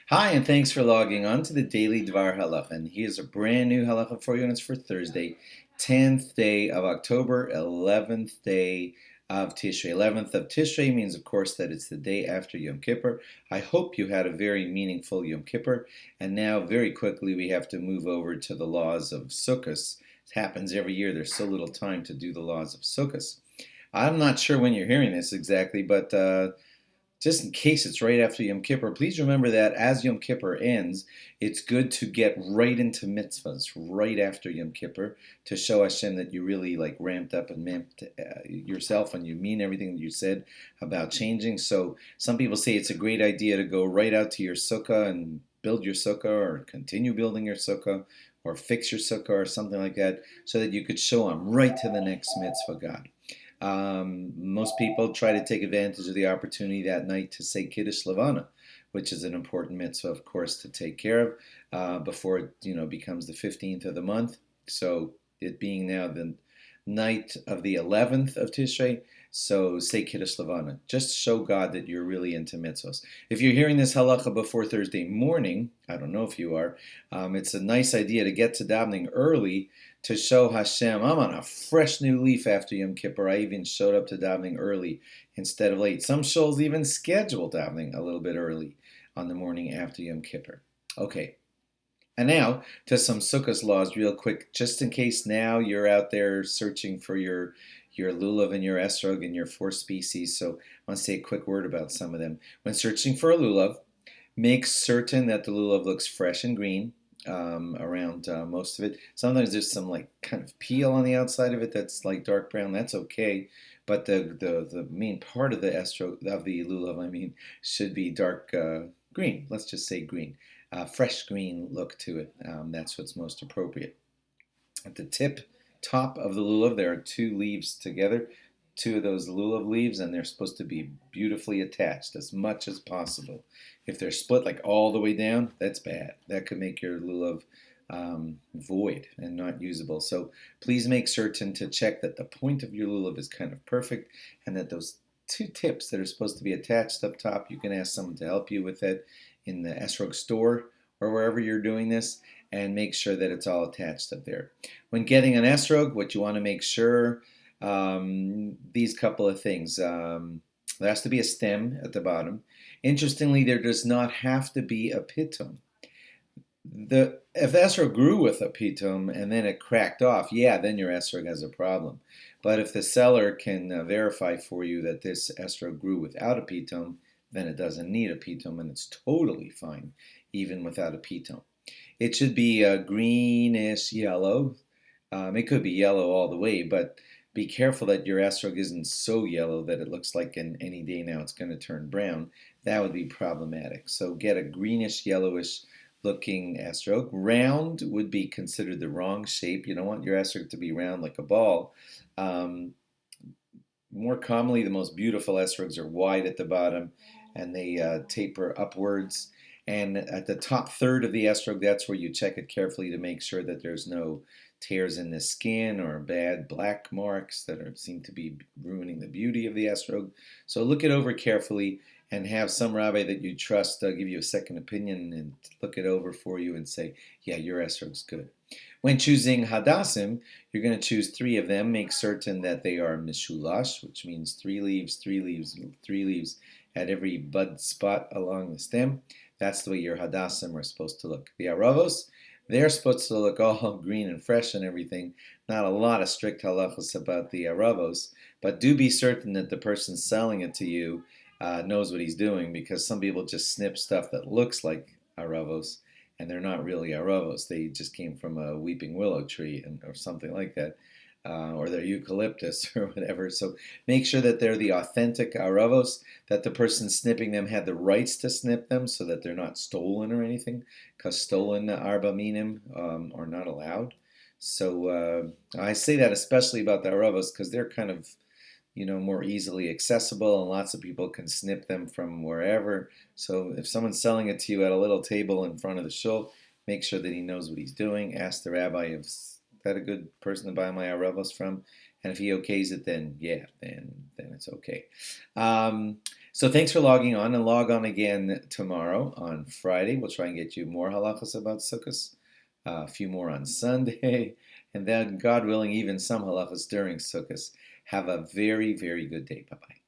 Hi, and thanks for logging on to the Daily DVAR Halacha. And here's a brand new halacha for you, and it's for Thursday, 10th day of October, 11th day of Tishrei. 11th of Tishrei means, of course, that it's the day after Yom Kippur. I hope you had a very meaningful Yom Kippur. And now, very quickly, we have to move over to the laws of Sukkot. It happens every year. There's so little time to do the laws of Sukkot. I'm not sure when you're hearing this exactly, but just in case it's right after Yom Kippur, please remember that as Yom Kippur ends, it's good to get right into mitzvahs right after Yom Kippur to show Hashem that you really like ramped up and mamped yourself and you mean everything that you said about changing. So some people say it's a great idea to go right out to your sukkah and build your sukkah or continue building your sukkah or fix your sukkah or something like that so that you could show them right to the next mitzvah God. Most people try to take advantage of the opportunity that night to say Kiddush Levana, which is an important mitzvah, of course, to take care of before it becomes the 15th of the month. So it being now the night of the 11th of Tishrei, so say Kiddush Levana. Just show God that you're really into mitzvahs. If you're hearing this halacha before Thursday morning, I don't know if you are, it's a nice idea to get to davening early to show Hashem, I'm on a fresh new leaf after Yom Kippur. I even showed up to davening early instead of late. Some shuls even schedule davening a little bit early on the morning after Yom Kippur. Okay, and now to some Sukkot laws real quick, just in case now you're out there searching for your lulav and your esrog and your four species. So I want to say a quick word about some of them. When searching for a lulav, make certain that the lulav looks fresh and green around most of it. Sometimes there's some like kind of peel on the outside of it that's like dark brown. That's okay, but the main part of the esrog of the lulav, I mean, should be dark green. Let's just say green, fresh green look to it. That's what's most appropriate. At the top of the lulav, there are two leaves together, two of those lulav leaves, and they're supposed to be beautifully attached as much as possible. If they're split like all the way down, that's bad. That could make your lulav void and not usable. So please make certain to check that the point of your lulav is kind of perfect and that those two tips that are supposed to be attached up top, you can ask someone to help you with it in the esrog store or wherever you're doing this, and make sure that it's all attached up there. When getting an esrog, what you want to make sure, these couple of things. There has to be a stem at the bottom. Interestingly, there does not have to be a pitum. If the esrog grew with a pitum and then it cracked off, yeah, then your esrog has a problem. But if the seller can verify for you that this esrog grew without a pitum, then it doesn't need a pitum and it's totally fine, even without a pitum. It should be a greenish yellow. It could be yellow all the way, but be careful that your esrog isn't so yellow that it looks like in any day now it's going to turn brown. That would be problematic. So get a greenish yellowish looking esrog. Round would be considered the wrong shape. You don't want your esrog to be round like a ball. More commonly, the most beautiful esrogs are wide at the bottom and they taper upwards. And at the top third of the esrog, that's where you check it carefully to make sure that there's no tears in the skin or bad black marks that seem to be ruining the beauty of the esrog. So look it over carefully and have some rabbi that you trust give you a second opinion and look it over for you and say, yeah, your esrog's good. When choosing hadassim, you're going to choose three of them. Make certain that they are mishulash, which means three leaves, three leaves, three leaves at every bud spot along the stem. That's the way your hadassim are supposed to look. The aravos, they're supposed to look all green and fresh and everything. Not a lot of strict halachos about the aravos, but do be certain that the person selling it to you knows what he's doing, because some people just snip stuff that looks like aravos and they're not really aravos. They just came from a weeping willow tree or something like that, or they're eucalyptus or whatever. So make sure that they're the authentic aravos, that the person snipping them had the rights to snip them so that they're not stolen or anything, because stolen arba minim are not allowed. So I say that especially about the aravos because they're kind of more easily accessible and lots of people can snip them from wherever. So if someone's selling it to you at a little table in front of the shul, make sure that he knows what he's doing. Ask the rabbi if that a good person to buy my aravos from, and if he okays it, then yeah, then it's okay. So thanks for logging on, and log on again tomorrow on Friday. We'll try and get you more halachas about Sukkot, a few more on Sunday, and then, God willing, even some halachas during Sukkot. Have a very, very good day. Bye-bye.